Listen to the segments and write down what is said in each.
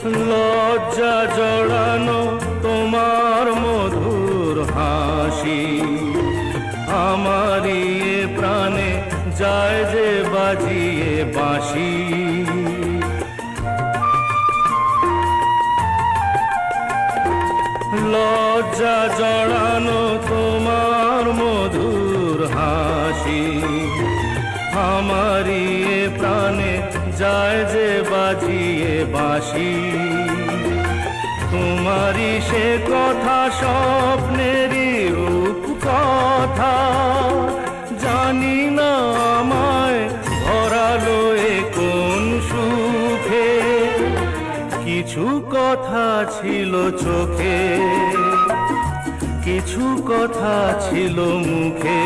লজ্জা জড়ানো তোমার মধুর হাসি, আমারই এ প্রাণে যায় যে বাজিয়ে বাঁশি। লজ্জা জড়ানো তোমার মধুর হাসি, আমারই এ প্রাণে যায় যে বাজিয়ে বাঁশি। তোমারই সে কথা স্বপ্নেরই রূপ কথা, জানি না আমায় ভরালো এ কোন সুখে। কিছু কথা ছিল চোখে, কিছু কথা ছিল মুখে,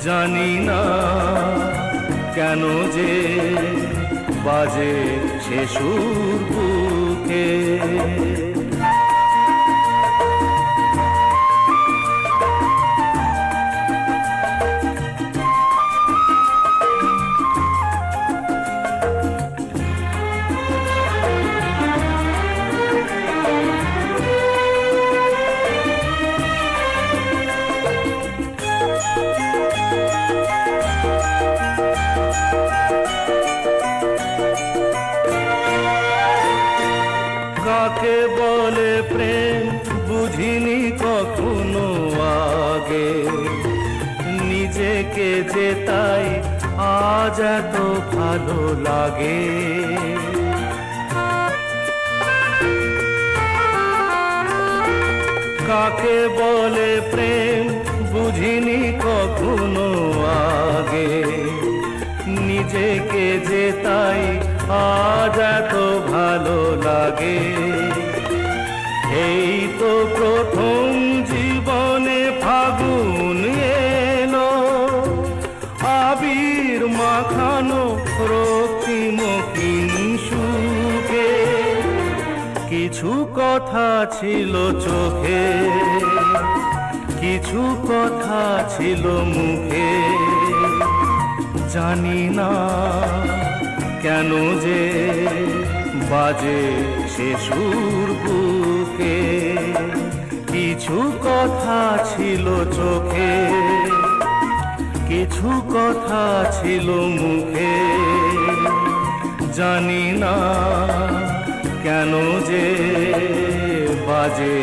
জানি না কেন যে বাজে সে সুর বুকে। কাকে বলে প্রেম বুঝিনি কখনো আগে, নিজেকে যে তাই আজ এত ভালো লাগে। কাকে বলে প্রেম বুঝিনি কখনো আগে, নিজেকে যে তাই আজ এত ভালো লাগে। এই তো প্রথম জীবনে ফাগুন এলো, আবির মাখানো রক্তিম কিংশুকে। কিছু কথা ছিল চোখে, কিছু কথা ছিল মুখে, জানি না কেন যে বাজে সে সুর বুকে। কিছু কথা ছিল চোখে, কিছু কথা ছিল মুখে, জানি না কেন যে বাজে